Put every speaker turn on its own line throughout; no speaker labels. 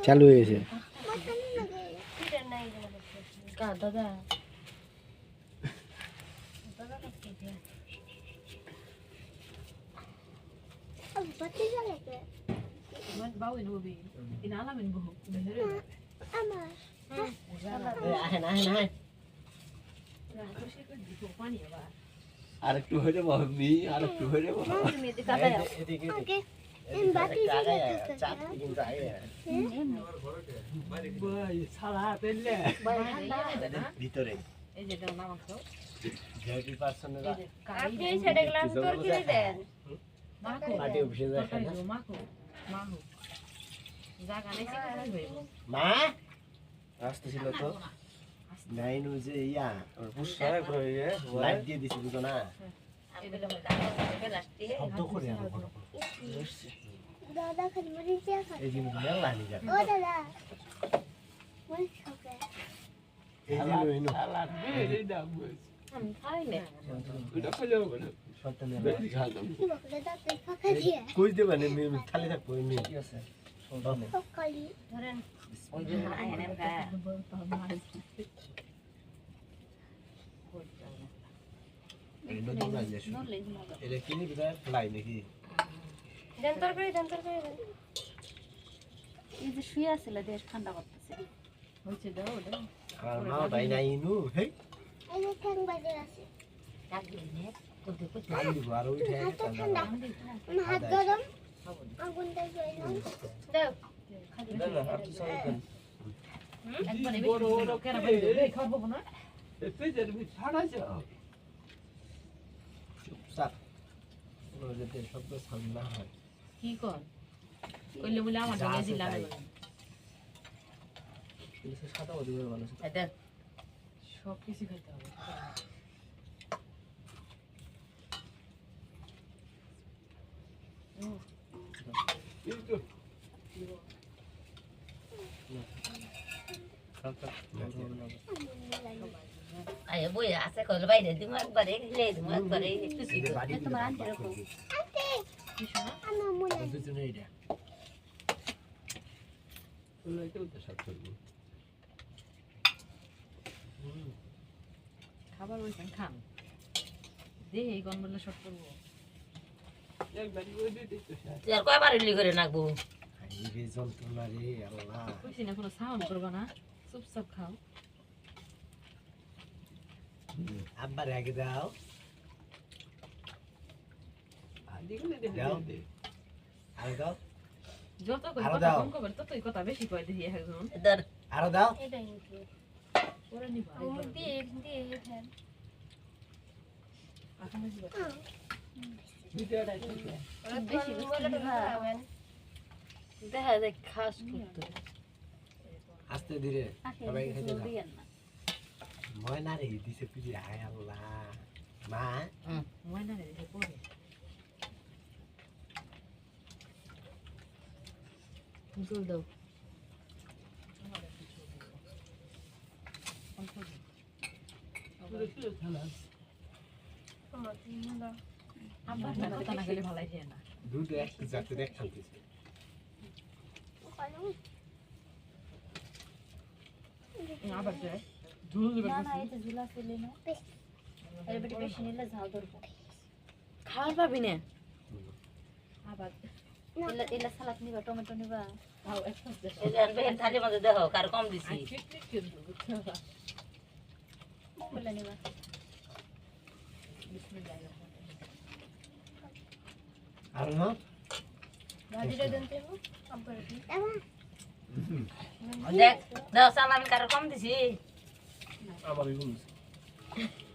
চালু হয়ে গেছে।
আরেকটু হয়ে যাবো আমি আরেকটু হয়ে যাবো ভিতরে
আপনি এই সাইডে গ্লাস তোর কিনে দেন
পার্টি অফিসে যায় মা রাস্তা ছিল তো নাইন যে ইয়া লাইট দিয়ে দিছি বুঝো না শব্দ করে
দাদা খালি মরিচ দিয়ে খান
এই জিনিস মেলা নিয়ে যাবে
ও দাদা মরিচ খাবে
এই যে লইনো
আমি খাই না
সত্য নেই
কি বলে দাদা ফাঁকা দিয়ে
কই দেবা নে খালি থাকবো এমনি কি আছে
সকালি ধরেন ওই যে আয়নাটা
এটা কিনে বিদায় ফ্লাই নাকি
দেন তরকারি দেন
এই যে শুয়ে আছিল দেশ ঠান্ডা করতেছে
হচ্ছে দাও দাও
আর মা তাই নাই নু হেই
এই যে ঠ্যাং বাজে আছে
আই দিব আর ওই ঠাই
হাত ঠান্ডা হাত গরম আগুন দেয় দাও
না আর তো সব
একবারে
বড় বড় কেন ভাই খাবো না এতে যে ছাড়া যাও
চুপচাপ ওর যেতে শব্দ সামনে হয়
কি কর কইলে বলে আমার
যা
দিকে
আছে
দিলা
তাই। পুলিশের সাথে ওদিকে ভালো আছে
এটা সব কিছু খাইতে হবে
আরে বই আছে কইলে বাইরে দিমু একবারে গিলে দিমু একবারে একটু
এই যে বাড়ি
তোমার আন্টি এরকম
কি শোনা
আমার মনে
দুজনে এটা ওইটাও তো সব করব
খাবার ওইখান খান দে এই গনবলে শট করবো
তুই আর কয়বার ইলি করে নাকবো
এই রে যন্ত্রণা রে আল্লাহ
কইছি না কোনো সাউন্ড করবা না চুপচাপ খাও
আব্বার আগে দাও দাও আরে দাও
যত কই
আরো
কথা
দাও।
কম কবে ততই কথা বেশি কয় দেখি একজন
ধর
আরো দাও
এটাই নিতে
করে নিবা
আমার দিয়ে ফেল
এখন দিবা
বেশি বলে তো খাবেন
দেখা যায় খাস করতে
আস্তে ধীরে
আখে
সবাই খেতে দাও
দিয়েন না
ময়না রে দিছে পিজি হায় আল্লাহ মা
ময়না রে দেখে পড়ে জল দাও আমার কথা না গেলে ভালাই যায় না
দুধ এক জাতের এক খাইতেছে
আবার যায় ধুল দিবে
না না এটা ঝুলা ফেলে না এর বেটি বেশি নিলে ঝাল ধরবো খাওয়ার পাবি না
আবার
এলা এলা সালাদ নিবা টমেটো নিবা
খাও একটা
এই যে বেহেন থালি মধ্যে দেখো কার কম দিছি
বলে নিবা
আর না
ভাজিটা দেন তো আব্বার
দেখ দাও সালামি কার কম দিছি
আমার এগুলো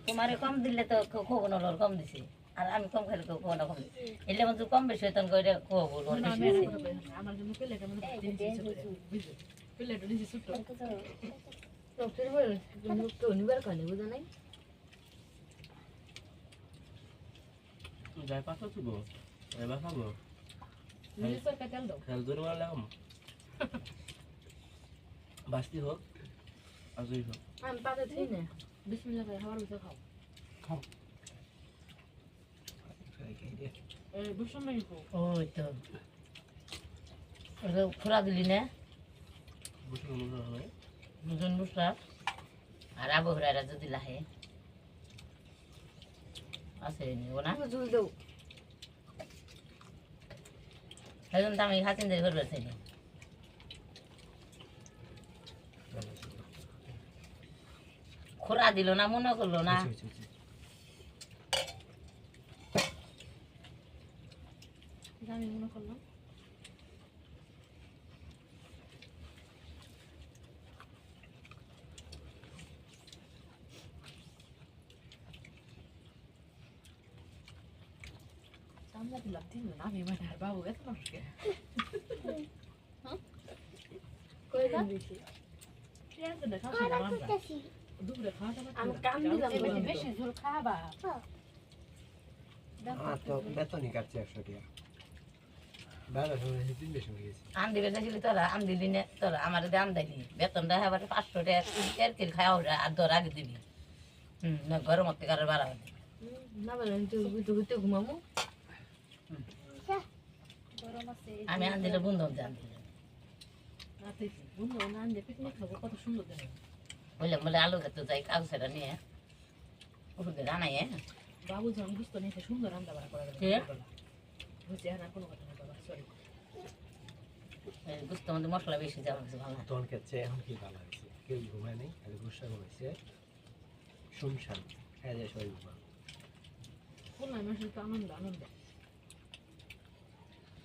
তোমারে কম দিলে তো খোকনলর কম দিছি আর আমি কম খেলে খোকন কম দিছি এলে মধ্যে কম বেশি হইতন কইরা খোকন ওর বেশি দিছি
আমার জন্য প্লেট আমি বুঝছো প্লেট নিছি ছোট তো ফির বল তো নিবার কানে বুঝা নাই
যাই পাতা তুলো এবার খাবো
নিজে সরকার তেল দাও
খেল ধরে মারলে কম বাস্তি হোক আজই হোক
আমি পাতে থই না বিসমিল্লাহ করে খাবার ভিতর খাও এই বুঝছো না
ওই তো খোরা দিলি না
বুঝতে মনে হয়
দুজন বুসরা আর আবু হুরায়রা যদি লাহে আছে নিও না
জুল দেও
এখন তো আমি হাসিনদের ঘর বেড়েছি খোরা দিল না মনে করলো না
আমি মনে করলাম আমরা দিলাম তিন না আমি মানে আর বাবু এত মানুষকে কইলাম বেশি ট্রেন দেখা
খাওয়া
আমরা
করতেছি
দুপুরে খাওয়া দাওয়া
আমি কাম দিলাম বেশি বেশি ঝোল খাবা
আমার তো বেতনই কাটছে 100 টাকা বেলা সময় দিন বেশি হয়ে গেছে
আম দিবে দেখলি তোরা আম দিলি না তোরা আমার দাম দিলি বেতন দেখা আবার 500 টাকা এর কিল খাওয়া ওরা আর দর আগে দিবি না গরম হতে কারো বাড়াবে
না বলেন তুই ঘুরতে ঘুরতে ঘুমামু
গরম আছে
আমি আন দিলে বন্ধু দাম দিলে
রাতে বন্ধু না আনলে পিকনিক খাবো কত সুন্দর দেখে
বললাম বলে আলু খেতে যাই কাগজটা নিয়ে ওষুধে রানাই
বাবু যখন বুঝতো না সুন্দর রান্না বাড়া করা
কে?
বুঝছে না কোনো কথা নেই বাবা সরি
বুঝতে মধ্যে মশলা বেশি দেওয়া হচ্ছে ভালো না
তখন কাছে এখন কি ভালো হয়েছে কেউ ঘুমায় নেই খালি গুসা ঘুমাইছে শুনশান খাই যায় সবাই ঘুমা
বললাম মানুষের তো আনন্দ আনন্দ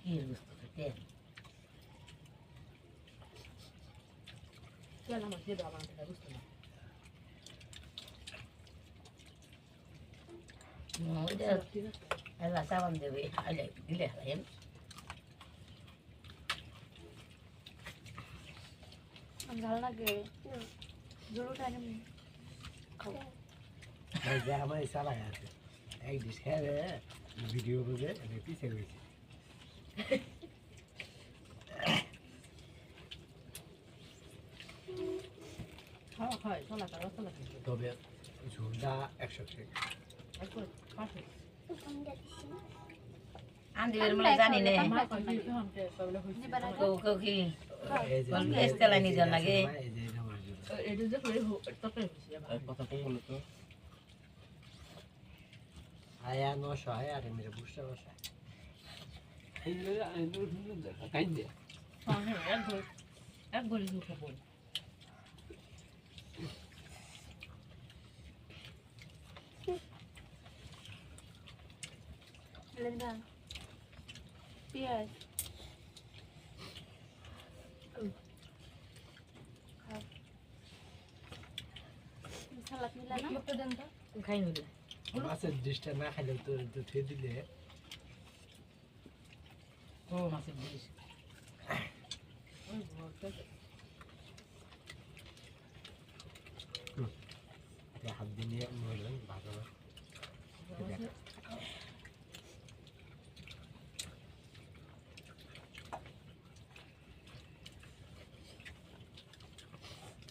কি বুঝতে খেতে
চল আমার দেবে আমার কথা বুঝতো না
ওইটা
ঠিক আছে
এলা সাবান দেবে আলে দিলে হারাইম
ভালো লাগে ঝোল উঠাই
যা আমার চালাই আছে এক ডিশ খেয়ে ভিডিও বুঝে পিছিয়ে গেছি
খাওয়া খায় চলা খাওয়া চলা খাই
তবে ঝুলটা 100 টাকা
একবার পাশে
আন দিবে বলে জানি না
আমার কাছে ফোন কে সবলে হইছে
কেউ কি
এই যে
বল এস্তেলা নিজের লাগে
এই যে আমার জন্য
এটা যে করে তরকারি হইছে
এক কথা কম বলো তো
আয়া 900 আয়া আর মেরে বুঝতে বসে
এক গলি দুধ খাবো
লেন্দা পেঁয়াজ সালাদ মিলা না
লোকটা দেন তো খাই নিলে
মাছের ডিশটা না খাইলে তো তো খেয়ে দিলে
ও মাছের ডিশ
হাত দিয়ে মরলেন ভালো না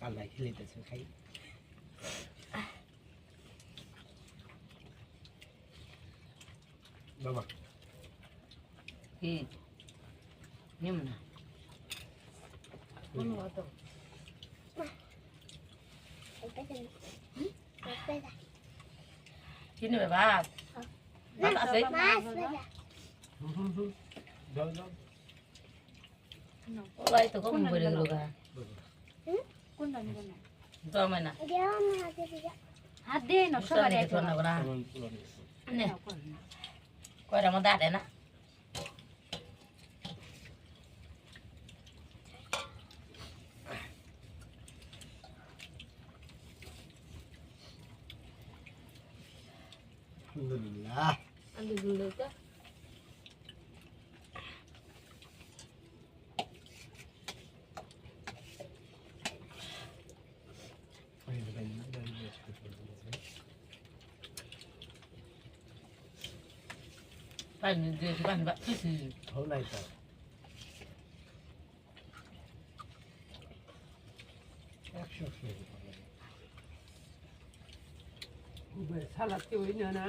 আল্লাহ খেলিতেছে খাই বাবা
কি নিম না
কোনো কথা
কি নেবে ভাত ভাত আছে
দাও দাও
ওলাই তো কম করে গেল গা
কোনটা নিব না
জমে না
হাত দিয়ে না সবার এক
না না
কেমন পুরো
নে কয়টা মধ্যে আটে না
আলহামদুলিল্লাহ
আলু গুলো তো
পানি দিয়ে পানি বা কিছু
হল নাই তো একশো
সালাদ কে হই না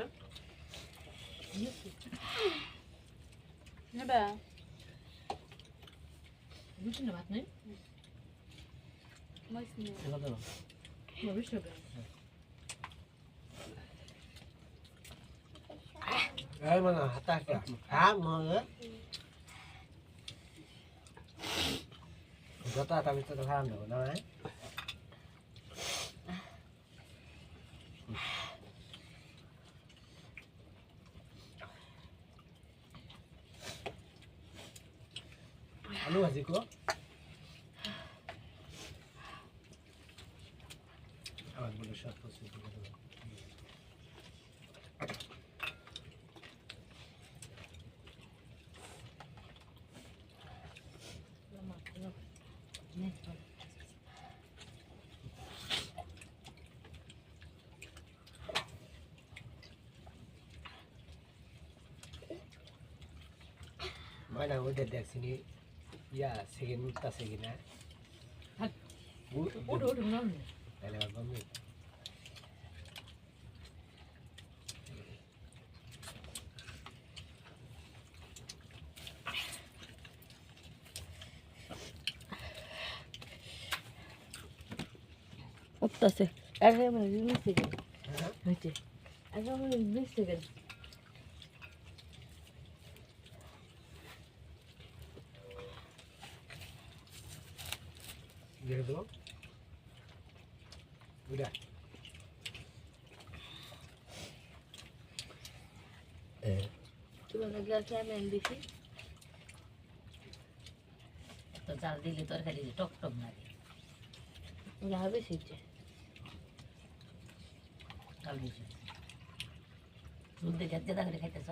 নেবে
বুঝছি না ভাত নেই
মরিচ নিয়ে
এটা দাও
ভবিষ্যৎ
এই মানে হাতা কা খাম মগে যত আটা ভিতরে খাম দেব না ভাই আলু ভাজি কো আমার বলে সব কিছু করে দেব Mana udah dari sini ya segini minta segini ya.
ওটা ওটা নাম নেই
Lewat bumi.
উঠতেছে আগে মানে 20 সেকেন্ড হইছে আগে মানে 20 সেকেন্ড
Gitu. Udah.
তুমি গিয়ে ক্যামেরা দেখি
তো জাল দিলে তরকারি টক টক লাগে
যা বেশি হচ্ছে
জাল বেশি দুধ দিয়ে যেটা করে খাইতেছ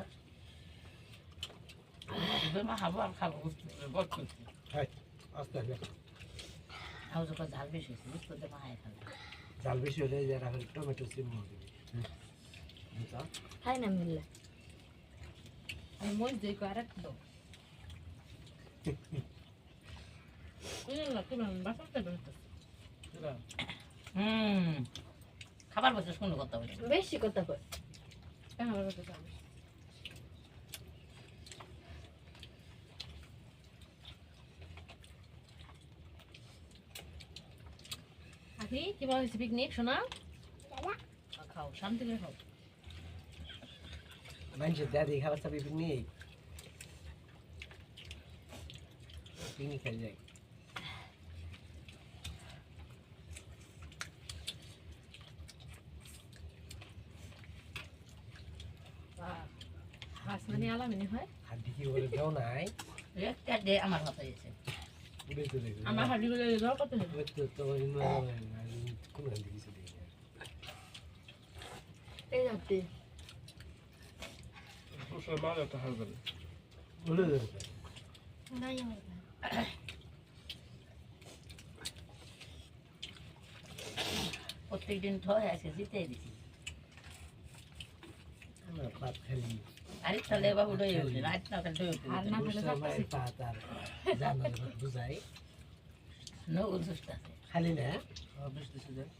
মা খাবো আর খাবো বট করছি
Hai. Astaga.
আর যখন জাল বেশি হয়েছে বুঝতে তো মা খাবে
জাল বেশি হলে যারা টমেটো সিম দিয়ে দিবি বুঝা
খাই না মিললে আমি মন দেই কো আরেক দাও না তুমি বাসাতে বলতে
খাবার বসে শুনে কথা বলি
বেশি কথা কই আমার কথা জানি আদি কি বলে পিকনিক শোনা খাও শান্তি করে খাও
মানুষের দাদি খাবার চাবি পিকনিক পিকনিক খাই যায়
আসমানি আলামিনি হয়
হাড্ডি কি বলে দাও নাই
একটা ডে আমার হাতে এসে
উড়ে চলে গেল
আমার হাড়ি গুলো দাও কত
ওই তো তোমার কোন হাড্ডি কিছু দিই না
এই যাচ্ছে
পুষার মাল একটা হাল করে
উড়ে যাবে
নাই আমার
প্রত্যেকদিন থয় আছে জিতে দিছি
আমরা ভাত খালি
আরে তাহলে বাবু ডয়ে উঠে রাত না কাল ডয়ে উঠে
আর না ফেলে যাচ্ছে
ভাত আর জানার বুঝাই
নগর সুস্থ আছে
খালি না
বেশ দিছে যায়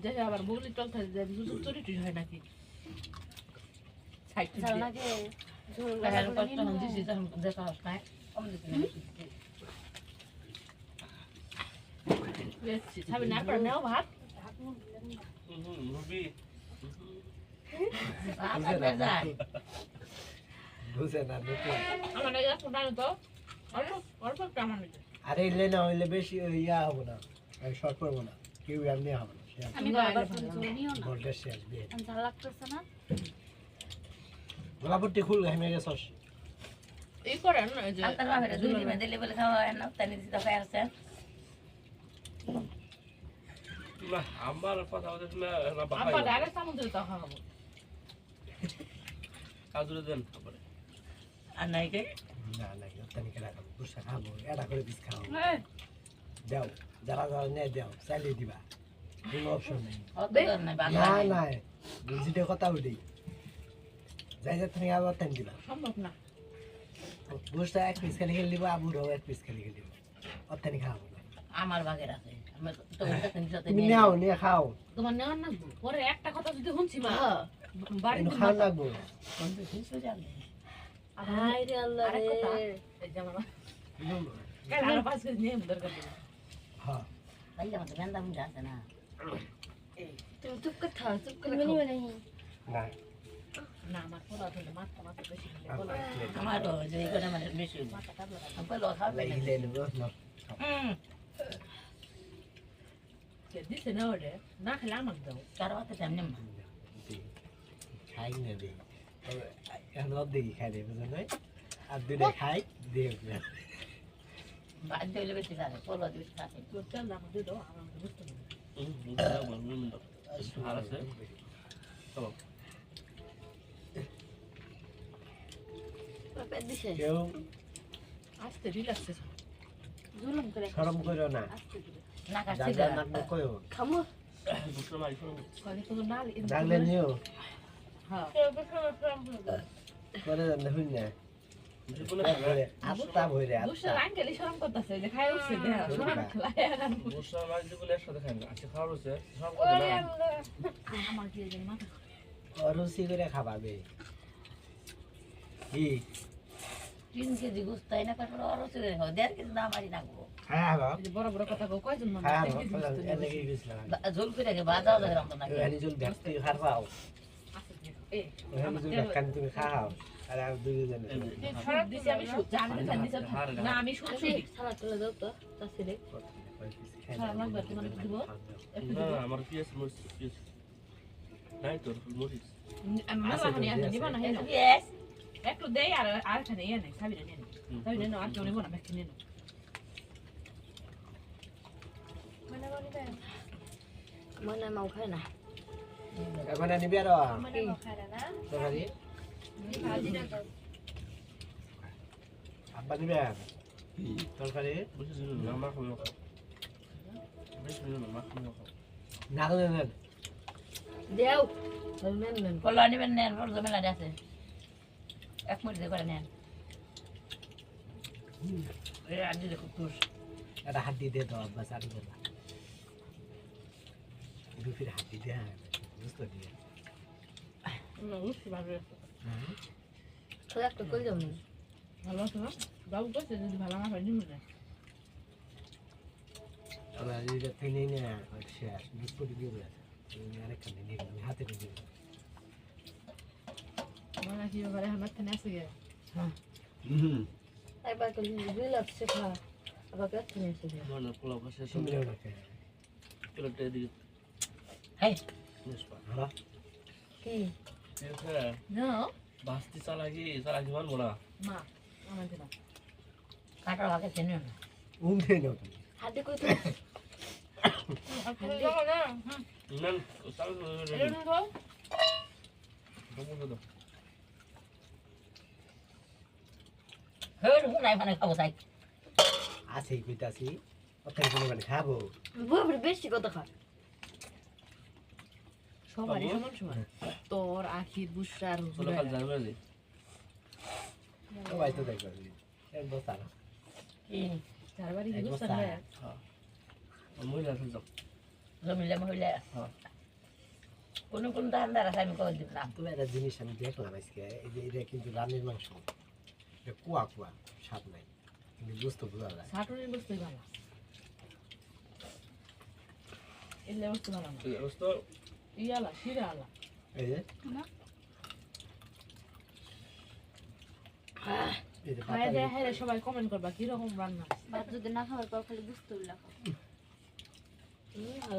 যে আবার বগলি চলতে যে দুটো চুরি হয় নাকি সাইড
জাল লাগে ঝোল
আর
লাগা
কষ্ট হন দিছি যখন দেখা হয় না কম দিছি না
বেশি খাবি না পর নাও ভাত
মুভি
যায়
বুঝে না নতুন
আমার লাগে ফোন তো অল্প অল্প কেমন হয়েছে
আরে ইলে না হইলে বেশি ইয়া হবো না শর্ট করবো না কেউ এমনি হবে না
আমি বারবার ফোন করে নিও না
ভোল্টেজ শেষ দিয়ে
জাল লাগতেছে না
গোলাপট্টি খুল ঘামে গেছস
এই করেন না যে
আলতার বাহিরে দুই দিন দিলে বলে খাওয়া হয় না তাই দিছি তো খাই আছে
না আমার কথা হচ্ছে না না
আব্বা
বাবা
ডাইরেক্ট সামুদ্রে তো খাবো
কাজুরে দেন তারপরে
আর নাই কে
না না তানি কেনা খাবো বুসা খাবো এটা করে বিষ খাবো দাও যারা যারা নেই দাও চালিয়ে দিবা কোনো অপশন নেই
অত দর নাই বাংলা
না
নাই।
না বুঝিতে কথা উঠি যাই যা তুমি আবার টাইম দিবা
সম্ভব না
বুসটা এক পিস খেলে খেলে দিব আবুরাও এক পিস খেলে খেলে দিব অত্যানি খাবো না
আমার ভাগের আছে আমি তো ওইটা তিন সাথে
তুমি
নিয়ে
নাও নিয়ে খাও
তোমার নেওয়ার না পরে একটা কথা যদি শুনছি মা বাড়ি
কিন্তু খাওয়া লাগবো
কোন তো কিছু জানি
হাই রে আল্লাহ রে এই যে আমার আরো 5 কেজি নিয়ে দরকার নেই
হ্যাঁ
তাইলে আমাদের বেন্দা মুন্ডা আছে না
তুমি চুপ করে থাও চুপ করে
তুমি
খাও
নিবে নাকি
না
না আমার পোলা হলে মাথা বেশি দিলে পোলা
আমারও যে এখানে মানে বেশি
মাথা কাবলা
আমি লস হবে না
লাগিলে নেব না
কে দিছে না ওরে না খেলে আমাকে দাও
কারো হাতে তেমনি
খাই না দে এখন দেখি খাই দেবে বুঝলেন আর দুটো খাই দেবে
বাদ দিলে বেশি থাকে পোলা বেশি থাকে
তোর চাল দাম দিয়ে দাও আমার বুঝতে না
আর আছে চলো
পেট দিছে
কেউ
আস্তে রিল্যাক্সে
জুলুম করে
শরম করো না
আস্তে দিলে
না কাছে
জানলা নাক মুখ কইও
খামো
বুঝতে মারি ফোন
কলে তো না
জানলে নিও
হ্যাঁ
করে জানলে হইন না
জীবনে
আস্তা ভইরে
দুশো
আস্তা
আঙ্কেলি শরম করতেছে যে খাই উঠছে দেখ শরম খেলায়
বুঝতে মারি জীবনে একসাথে খাই না আজকে খাওয়ার হচ্ছে সব কথা না
আমার কি জানি মাথা
অরুচি করে খাবাবে কি
3 কেজি গুস্তাই না তারপর আরো চলে হয় 1.5 কেজি দাম মারি নাগবো
হ্যাঁ হ্যাঁ
এই যে বড় বড় কথা কয়জন মানুষ
হ্যাঁ
দেখে দিচ্ছে তো
এনে কি গেছিলাম
ঝোল করে গে বাজাও দেখে রাম না
এনে জল ব্যক্তি খাওয়াও
এই
এনে জল ব্যক্তি তুমি খাও আর আর দুই জন
দিছি আমি শুট জানি না দিছি না আমি শুট শুট
সালাদ তুলে দাও তো তাসিরে
সালাদ লাগবে তোমার দিব
না আমার কি আছে মরিচ কি আছে নাই তোর মরিচ
আমি মালা হানি আছে নিব না হেন
ইয়েস
একটু দেই আর আর খানে ইয়ে নাই খাবি না নেন খাবি না আর কেউ নেব না বাকি নেন
মনে করি না মনে মাও খায় না
এখন নিবি আর
মনে মাও খায় না
তরকারি আব্বা নিবে তরকারি
বুঝছিস না মা খাবো না বেশ না মা খাবো না
না গলে নেন
দেও নেন নেন
কলা নিবেন নেন বড় জমেলা আছে 1 মিনিট করে নেন এই আদি দেখো খুশ
এটা হাড্ডি দে দাও আব্বা সারি করে দুফির হাড্ডি দে বুঝতে দিয়ে
না বুঝতে পারবে
তো একটা কই যাও না
ভালো আছে না বাবু কইছে যদি ভালো না হয় নিব না
ওরা যদি তিনি না শেষ বিস্কুট দিয়ে দেয় আরেকখান নিয়ে হাতে দিয়ে
মনে কি ব্যাপারে আমার থেকে আসে গে
একবার তো রিল্যাক্স খা আবার পেট নিয়ে এসে
না পোলাও বসে
সুন্দর লাগে
প্লেটটা এদিকে
হেই
নিসপা
হ্যাঁ
কি
হ্যাঁ
না
বাস্তি চালাকি মানবো না
মা আমার দিনা
কাটা ভাগে চেনে না
উঠে নাও তুমি
হাতে কই তো
নেন চালু দাও
হেড হুনাই মানে খাবো তাই
আছে কইতাছি ওখানে কোনো মানে খাবো
বাবা বেশি কথা খা
সবারই সমান সমান তোর আখির বুসার
চলো কাল যাবে রে
সবাই তো দেখো এক বছর
কি
চারবারই
এক
বুসার
বস্তা।
হয়ে
মহিলা আছে যাও
জমিলে মহিলা
হ্যাঁ
কোন দান্দার আছে আমি কই দিলাম
তবে একটা জিনিস আমি দেখলাম আজকে এই যে এটা কিন্তু রানের মাংস এটা কুয়া কুয়া স্বাদ নাই কিন্তু বুঝতে বোঝা যায়
সাটুনি বসতে ভালো এলে বসতে ভালো না
ঠিক আছে তো
ইয়ালা শিরা আলা
এই যে এই যে
খাই দেয় হ্যাঁ সবাই কমেন্ট করবা কি রকম রান্না
ভাত যদি না খাওয়ার পর খালি বুঝতে উল্লা খাও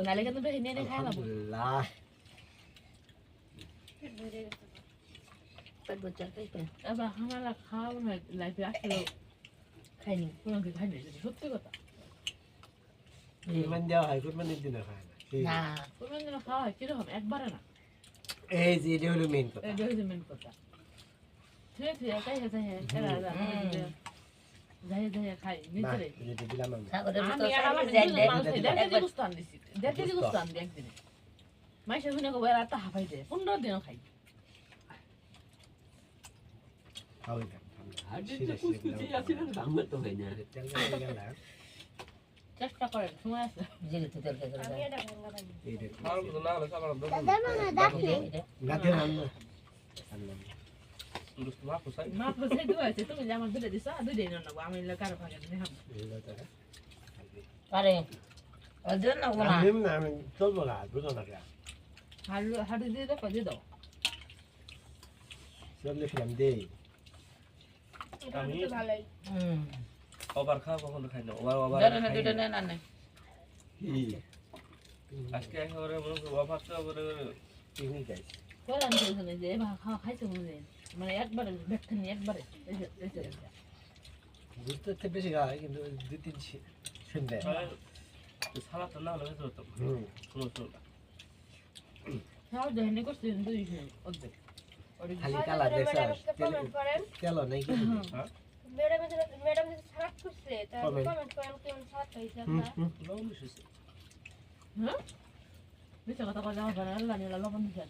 নালে কিন্তু বেশি নিয়ে খাই লাবো
আলহামদুলিল্লাহ
পেট বোঝা খাইতে
এবার আমার খাওয়া হয় লাইফে আসলে
খাইনি
কোনো কিছু খাই নাই সত্যি কথা
কুরবানি দেওয়া হয় কুরবানির দিনে খায় না ঠিক।
না
কোনো দিন খাওয়া হয় কিরকম একবারে না
এই যে এটা হলো মেইন কথা
এটা হচ্ছে মেন কথা ঠিক আছে তাই আছে যাই যাই খাই
না,
নিজেরে
যেটা দিলাম আমি
সাগরের
আমি
ভিতর
আর আমার
যাই
দুজন মানুষ এই 1.5 কেজি গুস্ত আনছি 1.5 কেজি গুস্ত আনছি একদিনে মাইসা শুনে কবে আর তা হাফাই দে 15 দিনও খাই
খাওয়াই দাম শিরে শিরে তেল গেলে গেলাম
চেষ্টা করেন সময় আছে
জিরে তেল কে করে
আমি এটা ভালো লাগে
এইটা
খাওয়ার মতো না হলে খাবার দাও
দাদা মামা ডাকলে
গাতে রান্না আনলাম
দোস্ত মা কোথায়
মা বসে দুয়াইছে তুমি যে আমার দুটো দিছো দুই দিন না আমি কারো ভাগে নিয়ে হাম
আরে ওই জন্য না
আমি চলবো না বুঝো না কে
হাড়ি দিয়ে দাও দিয়ে দাও
চললে ফিলাম দেই
আমি
ভালোই
ওভার খাওয়া কখনো খাই না ওভার
ধরে না দুটো নেন না
কি
আজকে একেবারে মনে করো ওভার তো করে
পিকনিক গাইছি
কোলান কইছনে যে খাওয়া খাইছে মনে মানে একবারে ব্যাখ্যা নিয়ে একবারে
বুঝতে হচ্ছে বেশি খাওয়া হয় কিন্তু 2-3 শুনবে
সালাদ তো না হলে তো শুনো শুনো
খাওয়া দেয়নি করছে দুই অর্ধেক
খালি কালা দেখছ তেল নাই কি
ম্যাডাম যদি সারাপ করছে তাহলে কমেন্ট করেন কেমন সারাপ হয়েছে আপনার
লবণ মিশিয়েছে
হ্যাঁ বেশি কথা কথা যাওয়া পারে আল্লাহ নিলা লবণ দিতে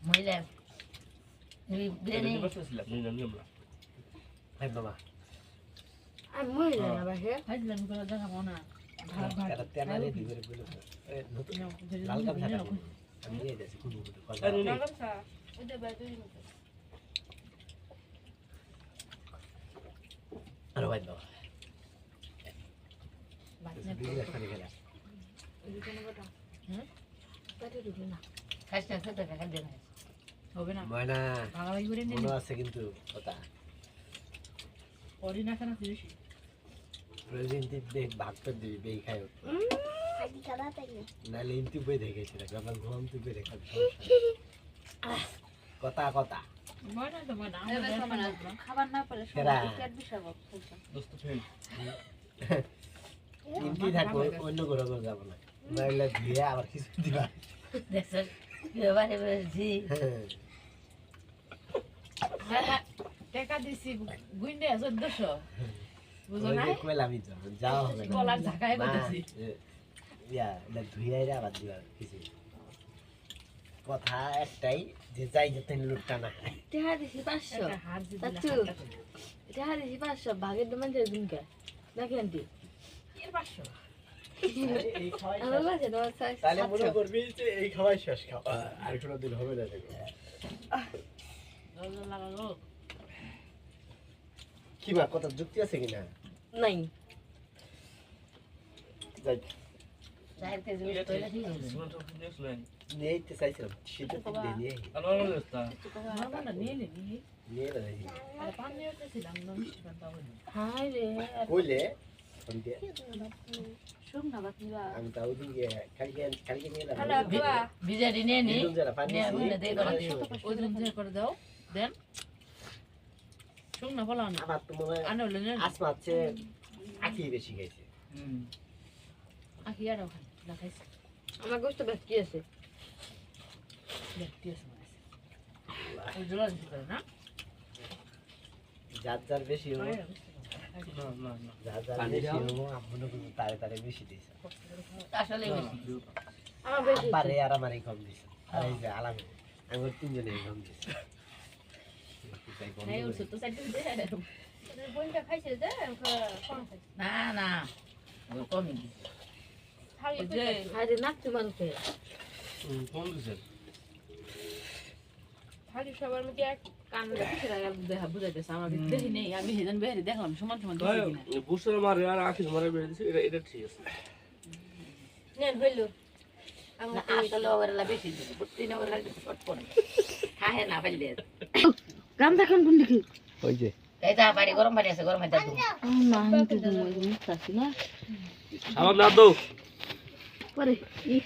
মহিলা বিরিয়ানি
বসেছিলাম নিলাম না
হ্যাঁ বাবা
আর মহিলা না বাহে হাজলাম করে দেখাবো না ভাগ ভাগ
এটা তেনারে দিবে বলে নতুন লাল কাপ থাকা আমি নিয়ে যাচ্ছি কোন কথা
ম্যাডাম স্যার ওটা বাইরে
আর ভাই বাবা
বাচ্চা
বিজনেস করে গেলা
ওই কোন কথা হ্যাঁ কাটে দিবি না
খাইছ না খেতে খাই দেন
হবে না
ময়না
ভাগাভাগি করে নিন
মনে আছে কিন্তু কথা
পরি না কেন বেশি
প্রয়োজন দেখ ভাগ করে দিবি বেই খাই
আজ সাদা তাই
নাহলে ইন্তি বই দেখেছিল যখন ঘুম তুই বই দেখা কথা কথা
মনে তো মনে
খাবার না পেলে
কেরা?
পেট বিষয়
দোস্ত ফ্রেন্ড
ইন্তি থাকবো অন্য ঘরে ঘরে যাবো না নাহলে ধুয়ে আবার কিছু দিবা
দেখছ এবারে বেশি
টাকা দিছি গুইন্ডে 1400 বুঝো না
কইলামই তো যাও হবে না
কলার ঝাকায় করতেছি
ইয়া ধুয়ে আবার দিবা কিছু কথা একটাই যে যাই যেতেন লুটটা না
টেহা দিছি 500
একটা হার দিলা
চাচু টেহা দিছি 500 ভাগের দমান যে দিনকে দেখেন দি
এর 500
এই খাওয়াই
আমার কাছে তো
তাহলে মনে করবি যে এই খাওয়াই শেষ খাওয়া আর কোনো দিন হবে না দেখো
দল লাগালো
কি মা কত যুক্তি আছে কিনা
নাই
যাই
যাইতে যে তোইলা ঠিক আছে
সিমেন্ট নিয়ে শুনাই
নিয়ে যেতে চাইছিলাম শীতের দিন দিয়ে নিয়ে
আমার মনে হচ্ছে
মামা নিয়ে নি
নিয়ে যাই
আর পানি হতেছিলাম না মিষ্টি পান্তা হইনি
হাই রে
কইলে ফোন দিয়ে
শুন না বাতিবা
আমি তাও দিয়ে কালকে নিয়ে
হ্যালো
যাবো
বাবা
বিজারি নিয়ে নি
যারা পানি
নিয়ে বুঝলে দে করে দিও
ওই দিন যে করে দাও দেন শুন না বলা না
আমার তো মনে হয়
আনো লেন
আসমা হচ্ছে আখি বেশি খাইছে
আকি আর ওখানে লাগাইছে
আমার গোস্ত বাকি আছে
দেখতে আছে ওই জোলা দিতে না
যার যার বেশি হলো
না না না
যার যার বেশি হলো আপনি কিন্তু তারে তারে বেশি দিয়েছে
আসলে বেশি
আমার বেশি
পারে আর আমারই কম দিছে আর এই যে আলামে আমি তিনজনেই কম দিছে
এই ওষুধ তো সাইড দে
বোনটা খাইছে যে কম খাইছে
না না ও কমই
থালি
যে
হাই রে নাক তুমানকে
কোন দিছেন
থালি সবার মধ্যে এক
কানটা পিছে লাগা দেখা বুঝাইতেছে আমার দেখি নেই আমি হেজন বেরে দেখলাম সমান সমান দিছি কিনা
বুসের মারে আর আখির মারে বের দিছে এটা ঠিক আছে
নেন হইলো
না আসলে ওরা বেশি দিছে বুঝতে না ওরা শর্ট পড়ে খায় না ফেলে
গ্রাম দেখুন কোন দিকে
ওই যে
এইটা বাড়ি গরম পানি আছে গরম পানি দাও
না আমি তো মুস্তাছি না
আমার না দাও
পরে এই